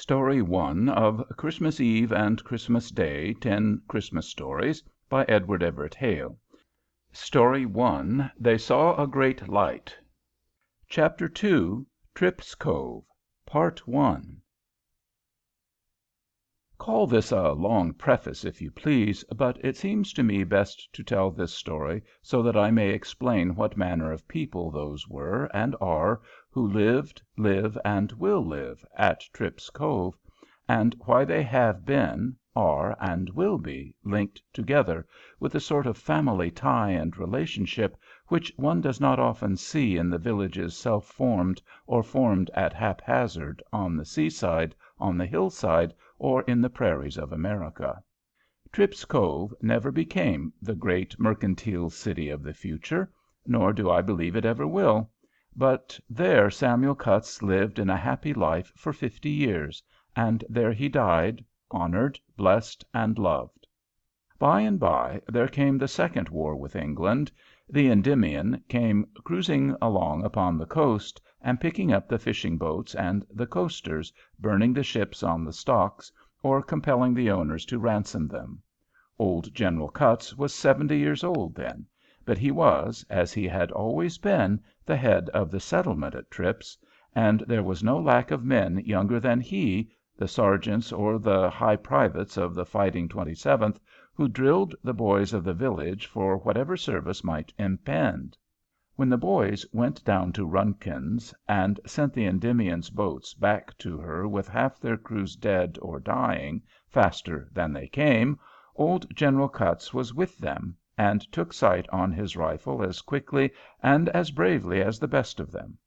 Story 1 of Christmas Eve and Christmas Day, 10 Christmas Stories by Edward Everett Hale. Story 1, They Saw a Great Light. Chapter 2, Tripp's Cove, Part 1. Call this a long preface if you please, but it seems to me best to tell this story so that I may explain what manner of people those were and are who lived, live, and will live at Tripp's Cove, and why they have been, are, and will be linked together with a sort of family tie and relationship which one does not often see in the villages self-formed or formed at haphazard on the seaside, on the hillside, or in the prairies of America. Tripp's Cove never became the great mercantile city of the future, nor do I believe it ever will, but there Samuel Cutts lived in a happy life for 50 years, and there he died, honored, blessed, and loved. By and by there came the second war with England. The Endymion came cruising along upon the coast, and picking up the fishing boats and the coasters, burning the ships on the stocks, or compelling the owners to ransom them. Old General Cutts was 70 years old then, but he was, as he had always been, the head of the settlement at Tripp's, and there was no lack of men younger than he, the sergeants or the high privates of the Fighting 27th, who drilled the boys of the village for whatever service might impend. When the boys went down to Runkin's and sent the Endymion's boats back to her with half their crews dead or dying faster than they came, old General Cutts was with them, and took sight on his rifle as quickly and as bravely as the best of them.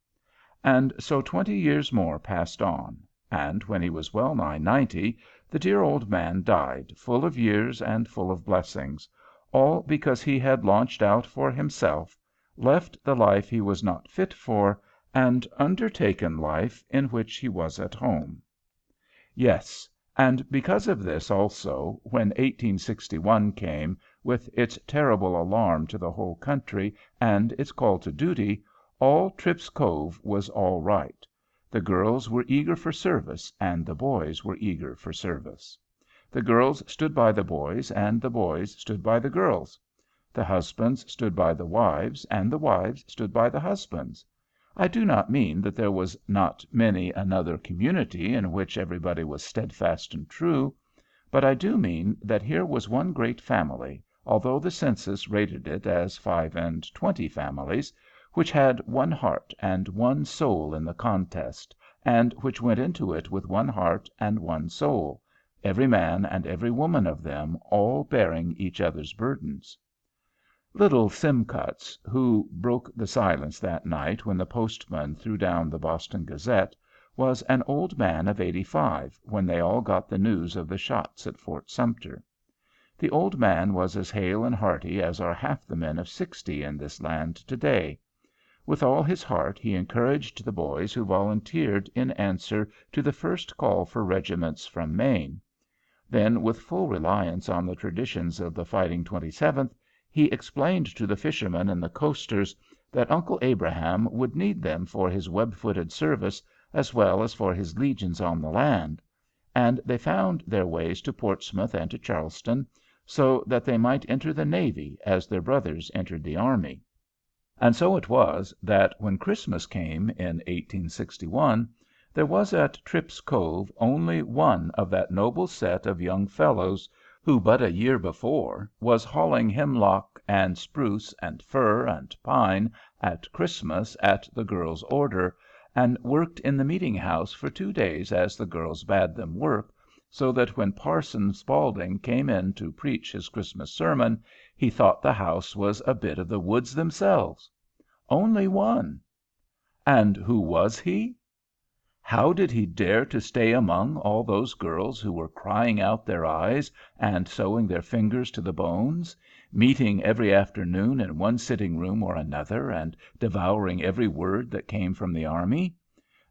And so 20 years more passed on, and when he was well nigh 90, the dear old man died, full of years and full of blessings, all because he had launched out for himself, left the life he was not fit for, and undertaken life in which he was at home. Yes, and because of this also, when 1861 came, with its terrible alarm to the whole country and its call to duty, all Tripp's Cove was all right. The girls were eager for service, and the boys were eager for service. The girls stood by the boys, and the boys stood by the girls. The husbands stood by the wives, and the wives stood by the husbands. I do not mean that there was not many another community in which everybody was steadfast and true, but I do mean that here was one great family, although the census rated it as 25 families, which had one heart and one soul in the contest, and which went into it with one heart and one soul, every man and every woman of them all bearing each other's burdens. Little Sim Cutts, who broke the silence that night when the postman threw down the Boston Gazette, was an old man of 85 when they all got the news of the shots at Fort Sumter. The old man was as hale and hearty as are half the men of 60 in this land today. With all his heart he encouraged the boys who volunteered in answer to the first call for regiments from Maine. Then, with full reliance on the traditions of the Fighting 27th, he explained to the fishermen and the coasters that Uncle Abraham would need them for his web-footed service as well as for his legions on the land, and they found their ways to Portsmouth and to Charleston, so that they might enter the Navy as their brothers entered the Army. And so it was that when Christmas came in 1861, there was at Tripp's Cove only one of that noble set of young fellows who but a year before was hauling hemlock and spruce and fir and pine at Christmas at the girls' order, and worked in the meeting house for 2 days as the girls bade them work, so that when Parson Spaulding came in to preach his Christmas sermon, he thought the house was a bit of the woods themselves. Only one. And who was he? How did he dare to stay among all those girls who were crying out their eyes and sewing their fingers to the bones, meeting every afternoon in one sitting room or another, and devouring every word that came from the Army?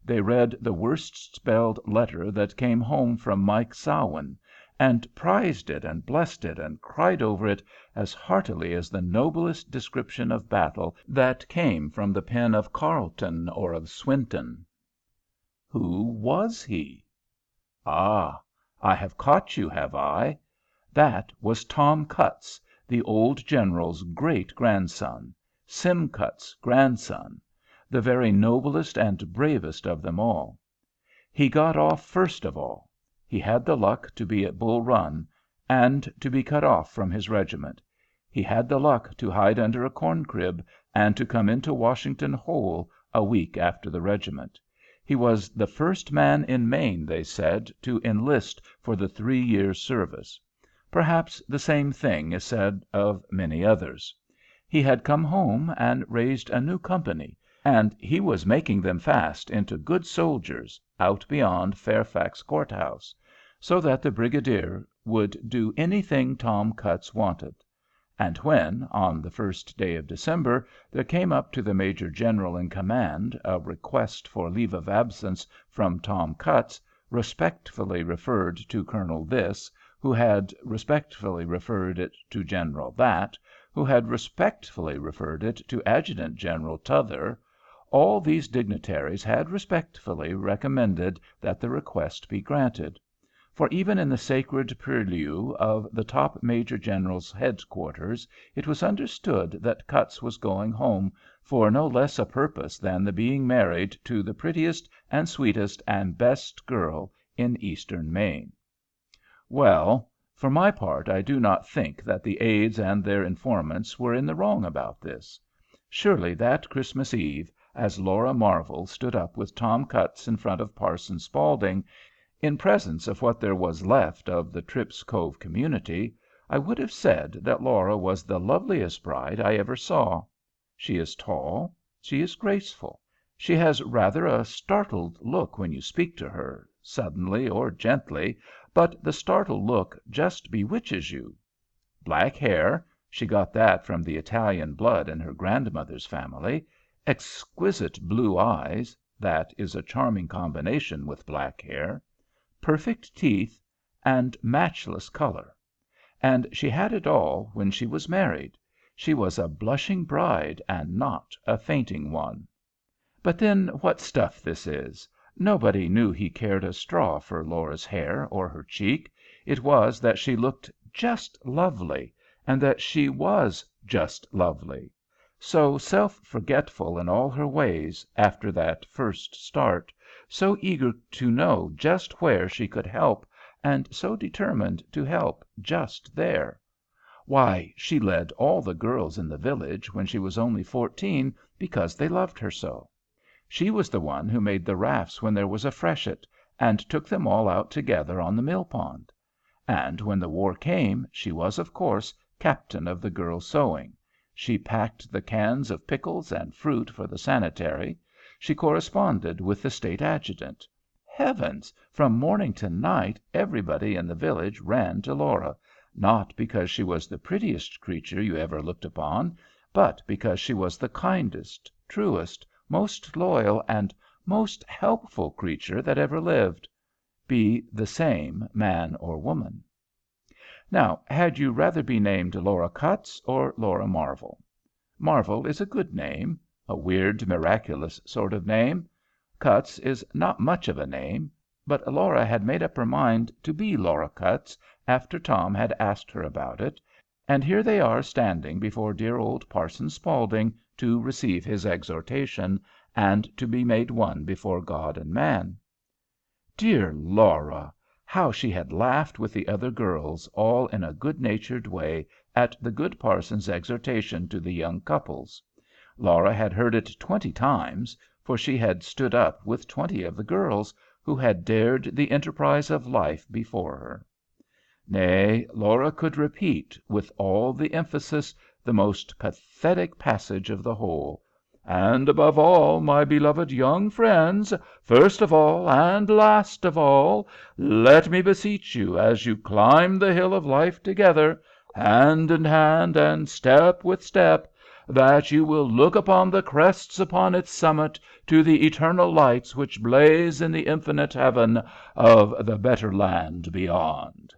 They read the worst spelled letter that came home from Mike Sowen, and prized it and blessed it and cried over it as heartily as the noblest description of battle that came from the pen of Carleton or of Swinton. Who was he? Ah, I have caught you, have I? That was Tom Cutts, the old general's great grandson, Sim Cutts' grandson, the very noblest and bravest of them all. He got off first of all. He had the luck to be at Bull Run, and to be cut off from his regiment. He had the luck to hide under a corn crib, and to come into Washington whole a week after the regiment. He was the first man in Maine, they said, to enlist for the 3 years' service. Perhaps the same thing is said of many others. He had come home and raised a new company, and he was making them fast into good soldiers out beyond Fairfax Court House, so that the brigadier would do anything Tom Cutts wanted. And when, on the first day of December, there came up to the major general in command a request for leave of absence from Tom Cutts, respectfully referred to Colonel This, who had respectfully referred it to General That, who had respectfully referred it to Adjutant General T'other, all these dignitaries had respectfully recommended that the request be granted. For even in the sacred purlieu of the top major general's headquarters it was understood that Cutts was going home for no less a purpose than the being married to the prettiest and sweetest and best girl in Eastern Maine. Well, for my part, I do not think that the aides and their informants were in the wrong about this. Surely that Christmas Eve, as Laura Marvel stood up with Tom Cutts in front of Parson Spaulding, in presence of what there was left of the Tripp's Cove community, I would have said that Laura was the loveliest bride I ever saw. She is tall. She is graceful. She has rather a startled look when you speak to her, suddenly or gently, but the startled look just bewitches you. Black hair, she got that from the Italian blood in her grandmother's family. Exquisite blue eyes, that is a charming combination with black hair. Perfect teeth, and matchless color. And she had it all when she was married. She was a blushing bride and not a fainting one. But then what stuff this is! Nobody knew he cared a straw for Laura's hair or her cheek. It was that she looked just lovely, and that she was just lovely. So self-forgetful in all her ways, after that first start, so eager to know just where she could help, and so determined to help just there. Why, she led all the girls in the village when she was only 14 because they loved her so. She was the one who made the rafts when there was a freshet, and took them all out together on the mill pond. And when the war came, she was, of course, captain of the girls' sewing. She packed the cans of pickles and fruit for the sanitary. She corresponded with the state adjutant. Heavens! From morning to night everybody in the village ran to Laura, not because she was the prettiest creature you ever looked upon, but because she was the kindest, truest, most loyal, and most helpful creature that ever lived, be the same man or woman. Now, had you rather be named Laura Cutts or Laura Marvel? Marvel is a good name, a weird, miraculous sort of name. Cutts is not much of a name, but Laura had made up her mind to be Laura Cutts after Tom had asked her about it, and here they are standing before dear old Parson Spaulding to receive his exhortation, and to be made one before God and man. Dear Laura! How she had laughed with the other girls, all in a good-natured way, at the good parson's exhortation to the young couples. Laura had heard it 20 times, for she had stood up with 20 of the girls, who had dared the enterprise of life before her. Nay, Laura could repeat, with all the emphasis, the most pathetic passage of the whole. And above all, my beloved young friends, first of all and last of all, let me beseech you, as you climb the hill of life together, hand in hand and step with step, that you will look upon the crests upon its summit to the eternal lights which blaze in the infinite heaven of the better land beyond.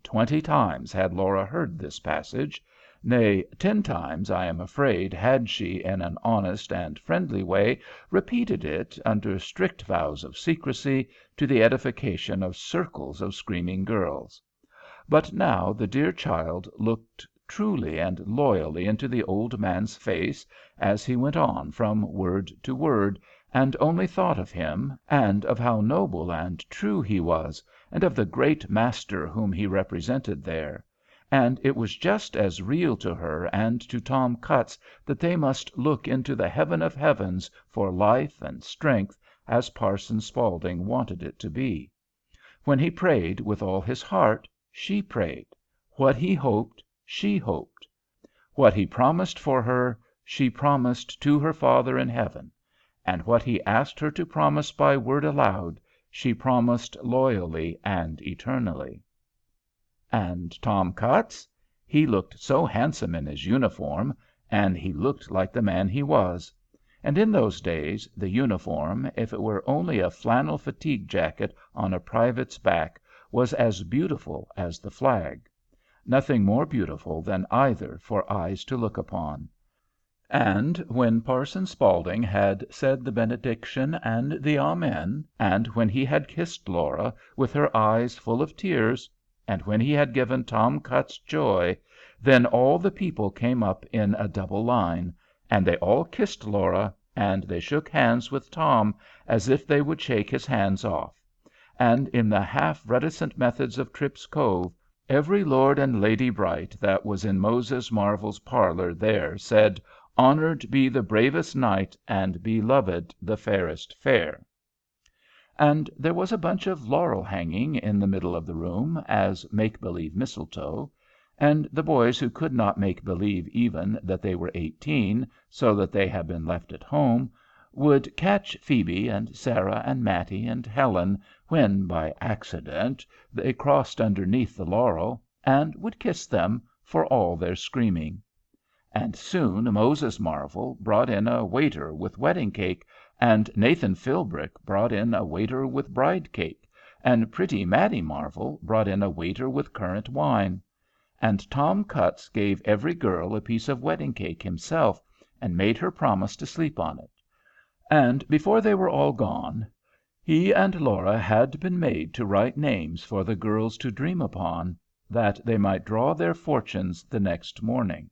20 times had Laura heard this passage, Nay, 10 times, I am afraid, had she, in an honest and friendly way, repeated it, under strict vows of secrecy, to the edification of circles of screaming girls. But now the dear child looked truly and loyally into the old man's face as he went on from word to word, and only thought of him, and of how noble and true he was, and of the great Master whom he represented there; and it was just as real to her and to Tom Cutts that they must look into the heaven of heavens for life and strength, as Parson Spaulding wanted it to be. When he prayed with all his heart, she prayed. What he hoped, she hoped. What he promised for her, she promised to her Father in heaven. And what he asked her to promise by word aloud, she promised loyally and eternally. And Tom Cutts? He looked so handsome in his uniform, and he looked like the man he was. And in those days, the uniform, if it were only a flannel fatigue jacket on a private's back, was as beautiful as the flag. Nothing more beautiful than either for eyes to look upon. And when Parson Spaulding had said the benediction and the amen, and when he had kissed Laura, with her eyes full of tears, and when he had given Tom Cutts joy, then all the people came up in a double line, and they all kissed Laura, and they shook hands with Tom as if they would shake his hands off. And in the half-reticent methods of Tripp's Cove, every lord and lady bright that was in Moses Marvel's parlor there said, "Honored be the bravest knight, and beloved the fairest fair." And there was a bunch of laurel hanging in the middle of the room, as make-believe mistletoe, and the boys who could not make believe even that they were 18, so that they had been left at home, would catch Phoebe and Sarah and Mattie and Helen when, by accident, they crossed underneath the laurel, and would kiss them, for all their screaming. And soon Moses Marvel brought in a waiter with wedding cake, and Nathan Philbrick brought in a waiter with bride cake, and pretty Mattie Marvel brought in a waiter with currant wine. And Tom Cutts gave every girl a piece of wedding cake himself, and made her promise to sleep on it. And before they were all gone, he and Laura had been made to write names for the girls to dream upon, that they might draw their fortunes the next morning.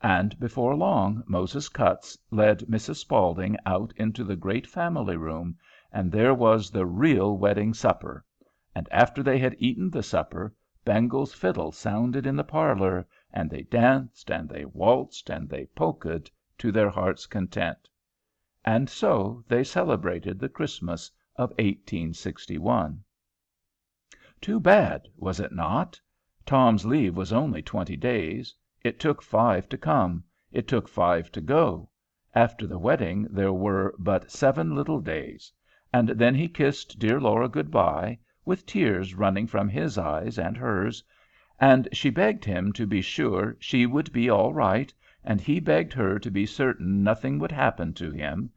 And before long Moses Cutts led Mrs. Spaulding out into the great family room, and there was the real wedding supper. And after they had eaten the supper, Bangle's fiddle sounded in the parlor, and they danced, and they waltzed, and they polkaed to their heart's content. And so they celebrated the Christmas of 1861. Too bad, was it not? Tom's leave was only 20 days. It took 5 to come. It took 5 to go. After the wedding there were but 7 little days. And then he kissed dear Laura good-bye, with tears running from his eyes and hers, and she begged him to be sure she would be all right, and he begged her to be certain nothing would happen to him,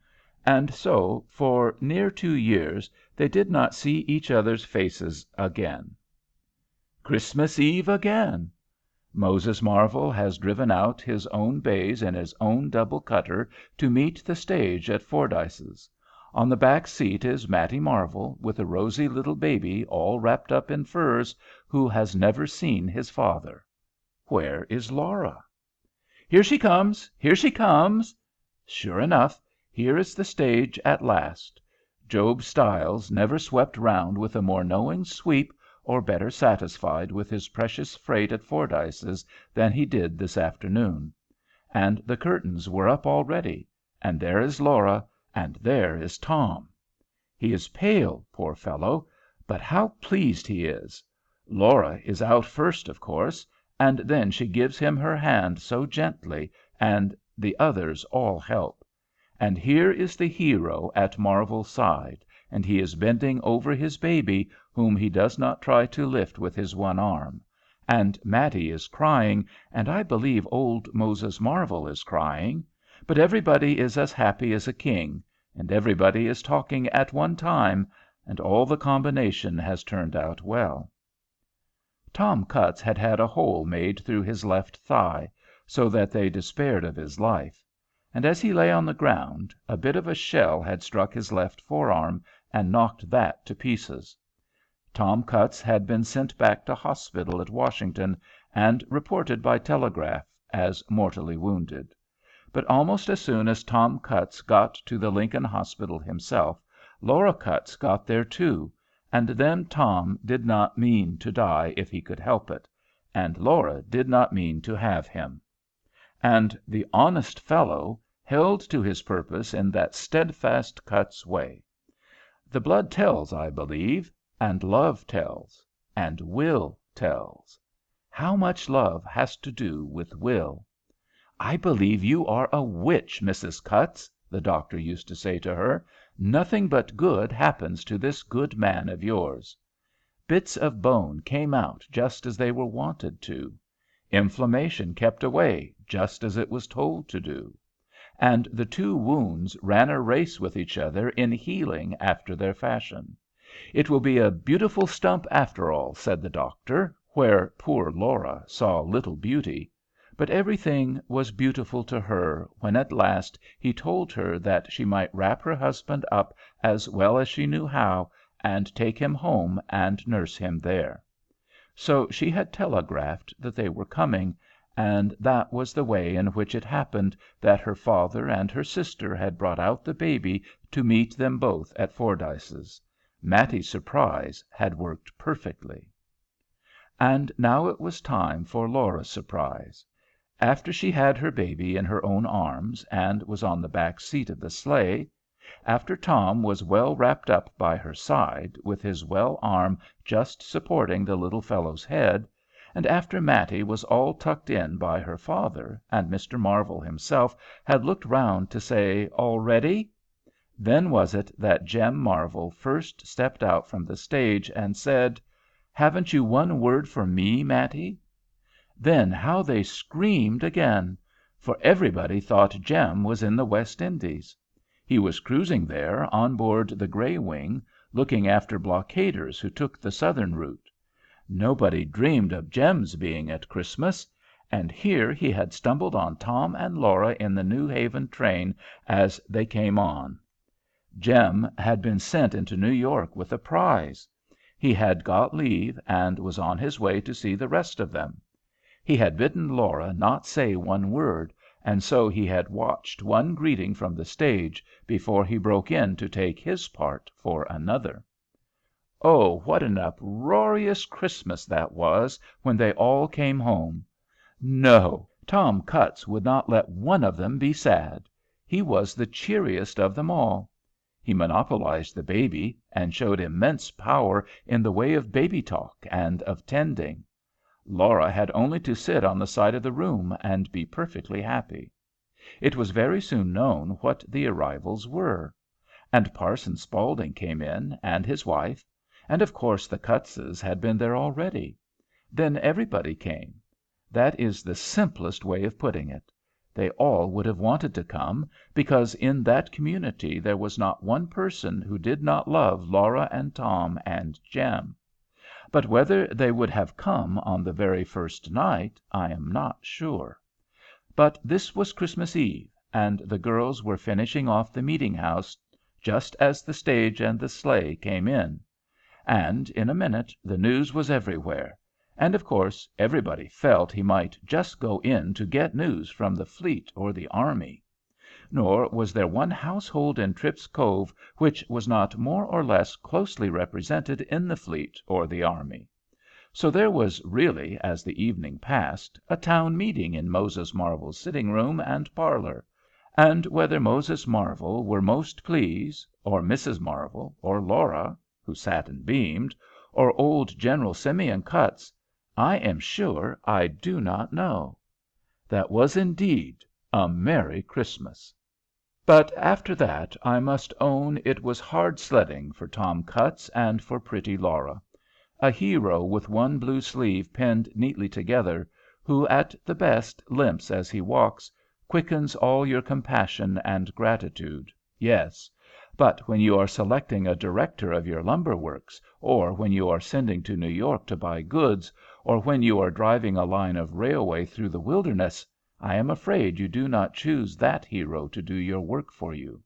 and so for near 2 years they did not see each other's faces again. Christmas Eve again! Moses Marvel has driven out his own bays in his own double cutter to meet the stage at Fordyce's. On the back seat is Mattie Marvel, with a rosy little baby all wrapped up in furs, who has never seen his father. Where is Laura? Here she comes! Here she comes! Sure enough, here is the stage at last. Job Stiles never swept round with a more knowing sweep, or better satisfied with his precious freight at Fordyce's than he did this afternoon. And the curtains were up already, and there is Laura, and there is Tom. He is pale, poor fellow, but how pleased he is! Laura is out first, of course, and then she gives him her hand so gently, and the others all help. And here is the hero at Marvel's side, and he is bending over his baby, whom he does not try to lift with his one arm. And Mattie is crying, and I believe old Moses Marvel is crying. But everybody is as happy as a king, and everybody is talking at one time, and all the combination has turned out well. Tom Cutts had had a hole made through his left thigh, so that they despaired of his life; and as he lay on the ground, a bit of a shell had struck his left forearm and knocked that to pieces. Tom Cutts had been sent back to hospital at Washington, and reported by telegraph as mortally wounded. But almost as soon as Tom Cutts got to the Lincoln Hospital himself, Laura Cutts got there too, and then Tom did not mean to die if he could help it, and Laura did not mean to have him. And the honest fellow held to his purpose in that steadfast Cutts way. The blood tells, I believe, and love tells, and will tells. How much love has to do with will. "I believe you are a witch, Mrs. Cutts," the doctor used to say to her. "Nothing but good happens to this good man of yours." Bits of bone came out just as they were wanted to. Inflammation kept away just as it was told to do. And the two wounds ran a race with each other in healing after their fashion. "It will be a beautiful stump after all," said the doctor, where poor Laura saw little beauty. But everything was beautiful to her when at last he told her that she might wrap her husband up as well as she knew how, and take him home and nurse him there. So she had telegraphed that they were coming, and that was the way in which it happened that her father and her sister had brought out the baby to meet them both at Fordyce's. Mattie's surprise had worked perfectly. And now it was time for Laura's surprise. After she had her baby in her own arms, and was on the back seat of the sleigh, after Tom was well wrapped up by her side, with his well arm just supporting the little fellow's head, and after Mattie was all tucked in by her father, and Mr. Marvel himself had looked round to say, "All ready?" then was it that Jem Marvel first stepped out from the stage and said, "Haven't you one word for me, Mattie?" Then how they screamed again! For everybody thought Jem was in the West Indies. He was cruising there on board the Grey Wing, looking after blockaders who took the southern route. Nobody dreamed of Jem's being at Christmas. And here he had stumbled on Tom and Laura in the New Haven train as they came on. Jem had been sent into New York with a prize. He had got leave, and was on his way to see the rest of them. He had bidden Laura not say one word, and so he had watched one greeting from the stage before he broke in to take his part for another. Oh, what an uproarious Christmas that was when they all came home! No, Tom Cutts would not let one of them be sad. He was the cheeriest of them all. He monopolized the baby, and showed immense power in the way of baby talk and of tending. Laura had only to sit on the side of the room and be perfectly happy. It was very soon known what the arrivals were. And Parson Spaulding came in, and his wife, and of course the Cuttses had been there already. Then everybody came. That is the simplest way of putting it. They all would have wanted to come, because in that community there was not one person who did not love Laura and Tom and Jem. But whether they would have come on the very first night, I am not sure. But this was Christmas Eve, and the girls were finishing off the meeting house just as the stage and the sleigh came in. And in a minute the news was everywhere, and of course everybody felt he might just go in to get news from the fleet or the army. Nor was there one household in Tripp's Cove which was not more or less closely represented in the fleet or the army. So there was really, as the evening passed, a town meeting in Moses Marvel's sitting room and parlor, and whether Moses Marvel were most pleased, or Mrs. Marvel, or Laura, who sat and beamed, or old General Simeon Cutts, I am sure I do not know. That was indeed a Merry Christmas. But after that I must own it was hard sledding for Tom Cutts and for pretty Laura, a hero with one blue sleeve pinned neatly together, who at the best limps as he walks, quickens all your compassion and gratitude, yes. But when you are selecting a director of your lumber works, or when you are sending to New York to buy goods, or when you are driving a line of railway through the wilderness, I am afraid you do not choose that hero to do your work for you.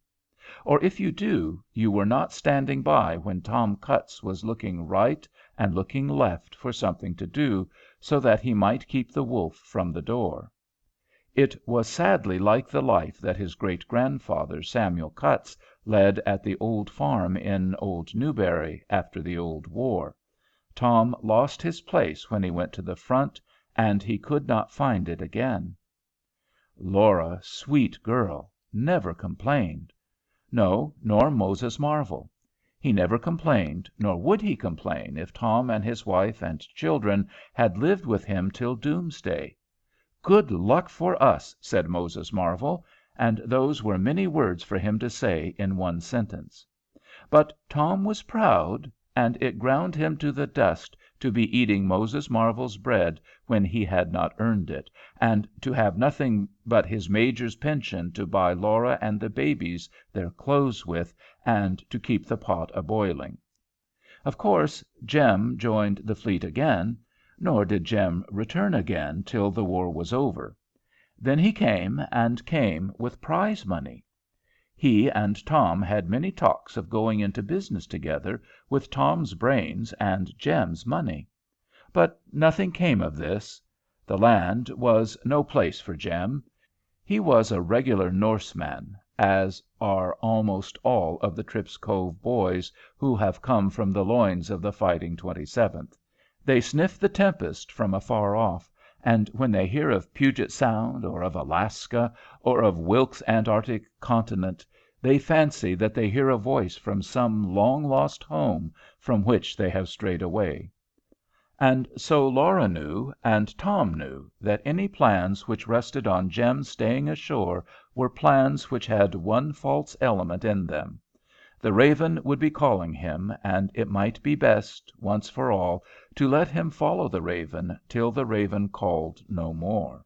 Or if you do, you were not standing by when Tom Cutts was looking right and looking left for something to do, so that he might keep the wolf from the door. It was sadly like the life that his great grandfather, Samuel Cutts, led at the old farm in old Newbury after the old war. Tom lost his place when he went to the front, and he could not find it again. Laura, sweet girl, never complained. No, nor Moses Marvel. He never complained, nor would he complain if Tom and his wife and children had lived with him till doomsday. "Good luck for us," said Moses Marvel, and those were many words for him to say in one sentence. But Tom was proud, and it ground him to the dust to be eating Moses Marvel's bread when he had not earned it, and to have nothing but his major's pension to buy Laura and the babies their clothes with, and to keep the pot a-boiling. Of course, Jem joined the fleet again, nor did Jem return again till the war was over. Then he came, and came with prize money. He and Tom had many talks of going into business together, with Tom's brains and Jem's money. But nothing came of this. The land was no place for Jem. He was a regular Norseman, as are almost all of the Tripp's Cove boys who have come from the loins of the Fighting 27th. They sniff the tempest from afar off, and when they hear of Puget Sound, or of Alaska, or of Wilkes' Antarctic continent, they fancy that they hear a voice from some long-lost home from which they have strayed away. And so Laura knew, and Tom knew, that any plans which rested on Jem's staying ashore were plans which had one false element in them. The raven would be calling him, and it might be best, once for all, to let him follow the raven till the raven called no more.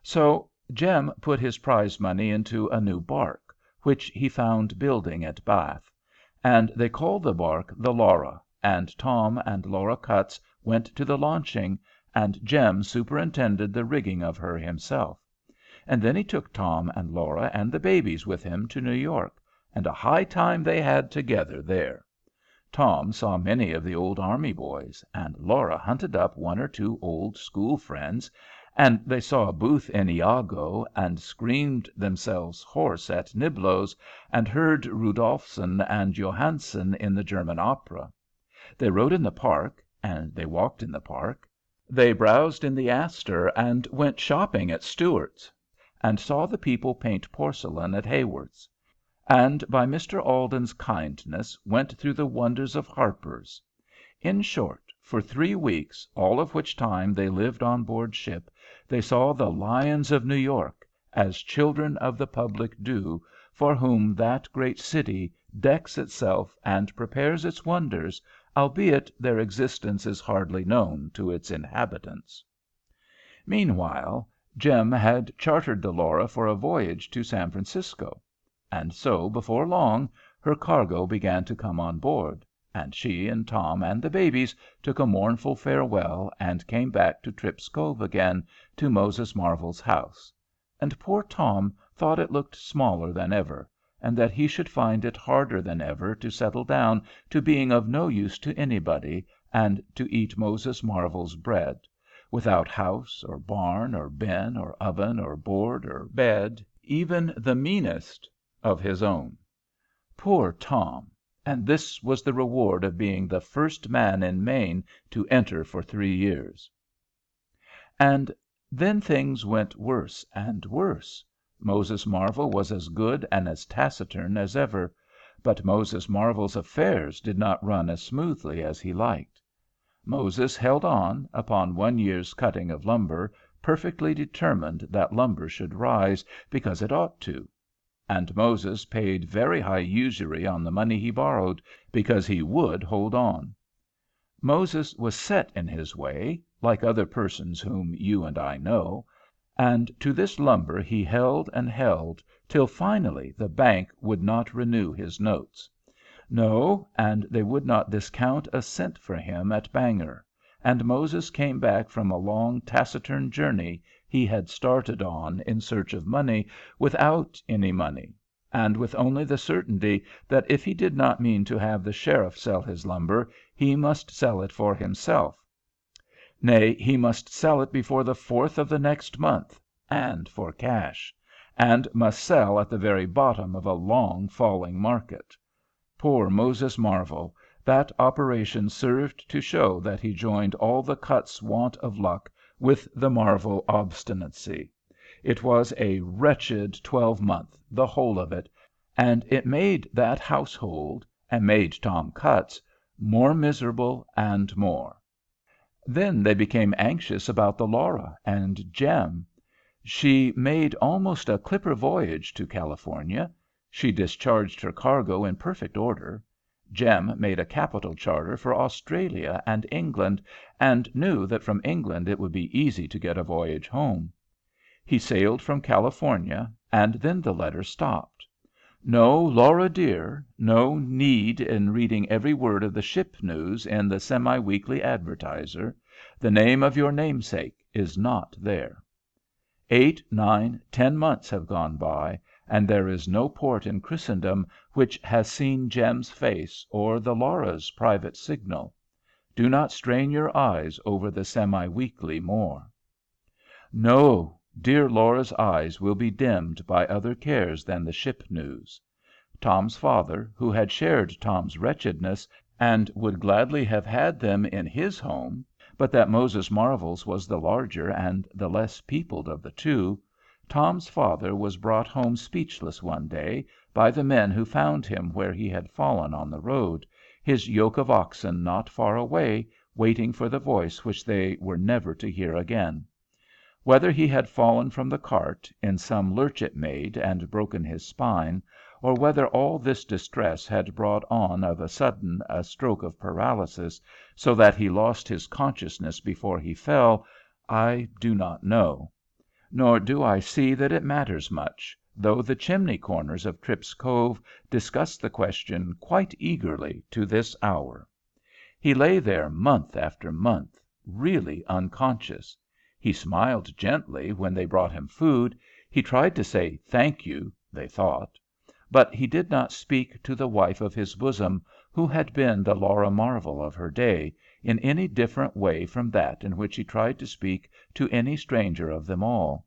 So Jem put his prize money into a new bark, which he found building at Bath, and they called the bark the Laura, and Tom and Laura Cutts went to the launching, and Jem superintended the rigging of her himself. And then he took Tom and Laura and the babies with him to New York, and a high time they had together there. Tom saw many of the old army boys, and Laura hunted up one or two old school friends, and they saw Booth in Iago, and screamed themselves hoarse at Niblo's, and heard Rudolphson and Johansen in the German opera. They rode in the park, and they walked in the park. They browsed in the Astor, and went shopping at Stewart's, and saw the people paint porcelain at Haworth's, and by Mr. Alden's kindness went through the wonders of Harper's. In short, for 3 weeks, all of which time they lived on board ship, they saw the lions of New York, as children of the public do, for whom that great city decks itself and prepares its wonders, albeit their existence is hardly known to its inhabitants. Meanwhile, Jem had chartered the Laura for a voyage to San Francisco. And so, before long, her cargo began to come on board, and she and Tom and the babies took a mournful farewell, and came back to Tripp's Cove again, to Moses Marvel's house. And poor Tom thought it looked smaller than ever, and that he should find it harder than ever to settle down to being of no use to anybody, and to eat Moses Marvel's bread, without house, or barn, or bin, or oven, or board, or bed, even the meanest of his own. Poor Tom! And this was the reward of being the first man in Maine to enter for 3 years. And then things went worse and worse. Moses Marvel was as good and as taciturn as ever, but Moses Marvel's affairs did not run as smoothly as he liked. Moses held on, upon 1 year's cutting of lumber, perfectly determined that lumber should rise, because it ought to. And Moses paid very high usury on the money he borrowed, because he would hold on. Moses was set in his way, like other persons whom you and I know, and to this lumber he held and held, till finally the bank would not renew his notes. No, and they would not discount a cent for him at Bangor, and Moses came back from a long taciturn journey, he had started on in search of money, without any money, and with only the certainty that if he did not mean to have the sheriff sell his lumber, he must sell it for himself. Nay, he must sell it before the 4th of the next month, and for cash, and must sell at the very bottom of a long falling market. Poor Moses Marvel! That operation served to show that he joined all the Cutts' want of luck with the Marvel obstinacy. It was a wretched 12-month, the whole of it, and it made that household, and made Tom Cutts, more miserable and more. Then they became anxious about the Laura and Jem. She made almost a clipper voyage to California. She discharged her cargo in perfect order. Jem made a capital charter for Australia and England, and knew that from England it would be easy to get a voyage home. He sailed from California, and then the letter stopped. No, Laura dear, no need in reading every word of the ship news in the semi-weekly Advertiser. The name of your namesake is not there. 8, 9, 10 months have gone by, and there is no port in Christendom which has seen Jem's face or the Laura's private signal. Do not strain your eyes over the semi-weekly more. No, dear Laura's eyes will be dimmed by other cares than the ship news. Tom's father, who had shared Tom's wretchedness, and would gladly have had them in his home, but that Moses Marvel's was the larger and the less peopled of the two, Tom's father was brought home speechless one day by the men who found him where he had fallen on the road, his yoke of oxen not far away, waiting for the voice which they were never to hear again. Whether he had fallen from the cart, in some lurch it made, and broken his spine, or whether all this distress had brought on of a sudden a stroke of paralysis, so that he lost his consciousness before he fell, I do not know. Nor do I see that it matters much, though the chimney corners of Tripp's Cove discuss the question quite eagerly to this hour. He lay there month after month, really unconscious. He smiled gently when they brought him food. He tried to say "Thank you," they thought. But he did not speak to the wife of his bosom, who had been the Laura Marvel of her day, in any different way from that in which he tried to speak to any stranger of them all.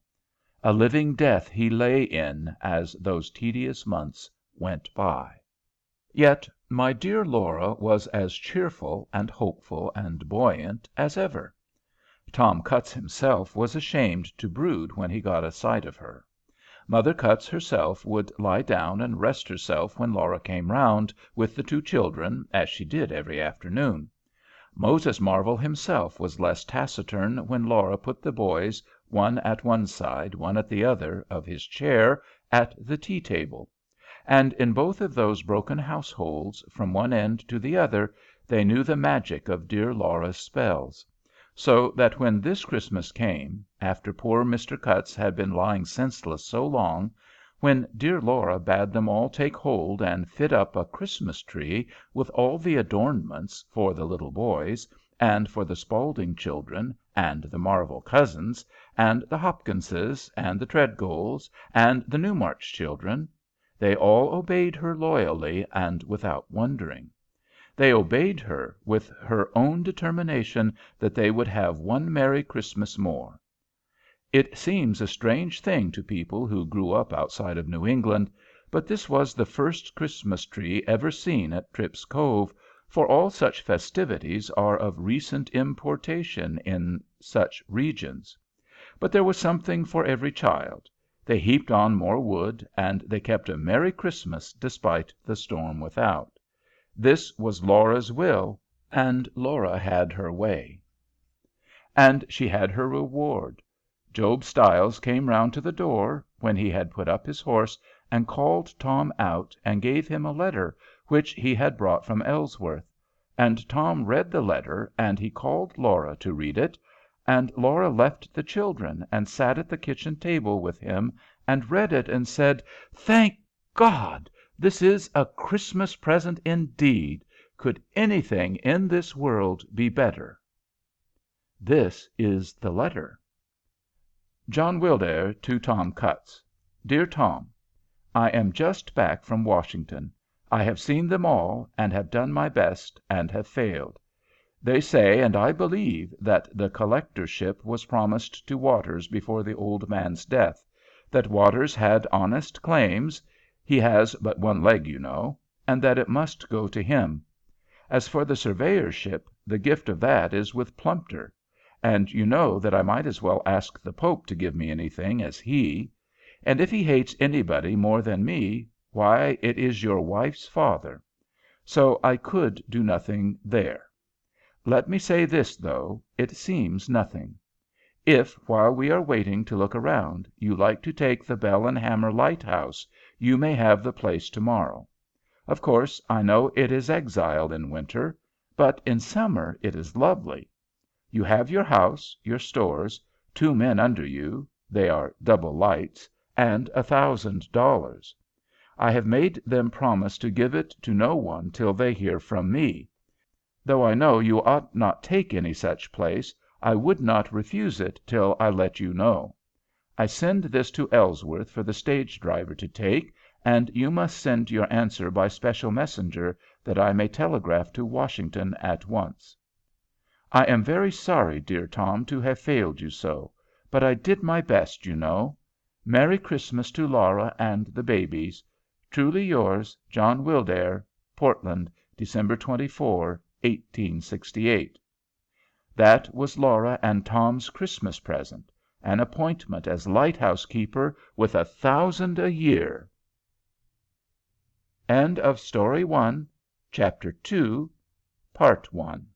A living death he lay in as those tedious months went by. Yet my dear Laura was as cheerful and hopeful and buoyant as ever. Tom Cutts himself was ashamed to brood when he got a sight of her. Mother Cutts herself would lie down and rest herself when Laura came round with the two children, as she did every afternoon. Moses Marvel himself was less taciturn when Laura put the boys, one at one side, one at the other, of his chair at the tea table. And in both of those broken households, from one end to the other, they knew the magic of dear Laura's spells. So that when this Christmas came, after poor Mr. Cutts had been lying senseless so long, when dear Laura bade them all take hold and fit up a Christmas tree with all the adornments, for the little boys, and for the Spaulding children, and the Marvel cousins, and the Hopkinses, and the Treadgolds, and the Newmarch children, they all obeyed her loyally and without wondering. They obeyed her with her own determination that they would have one Merry Christmas more. It seems a strange thing to people who grew up outside of New England, but this was the first Christmas tree ever seen at Tripp's Cove, for all such festivities are of recent importation in such regions. But there was something for every child. They heaped on more wood, and they kept a Merry Christmas despite the storm without. This was Laura's will, and Laura had her way. And she had her reward. Job Stiles came round to the door, when he had put up his horse, and called Tom out, and gave him a letter, which he had brought from Ellsworth. And Tom read the letter, and he called Laura to read it, and Laura left the children, and sat at the kitchen table with him, and read it, and said, "Thank God! This is a Christmas present indeed. Could anything in this world be better?" This is the letter. John Wildair to Tom Cutts. Dear Tom, I am just back from Washington. I have seen them all, and have done my best, and have failed. They say, and I believe, that the collectorship was promised to Waters before the old man's death, that Waters had honest claims he has but one leg, you know and that it must go to him. As for the surveyorship, the gift of that is with Plumptre, and you know that I might as well ask the Pope to give me anything as he. And if he hates anybody more than me, why, it is your wife's father. So I could do nothing there. Let me say this, though, it seems nothing. If, while we are waiting to look around, you like to take the Bell and Hammer Lighthouse, you may have the place to-morrow. Of course, I know it is exile in winter, but in summer it is lovely. You have your house, your stores, 2 men under you, they are double lights, and $1,000. I have made them promise to give it to no one till they hear from me. Though I know you ought not take any such place, I would not refuse it till I let you know. I send this to Ellsworth for the stage driver to take, and you must send your answer by special messenger, that I may telegraph to Washington at once. I am very sorry, dear Tom, to have failed you so, but I did my best, you know. Merry Christmas to Laura and the babies. Truly yours, John Wildair, Portland, December 24, 1868. That was Laura and Tom's Christmas present, an appointment as lighthouse keeper with $1,000 a year. End of Story 1, Chapter 2, Part 1.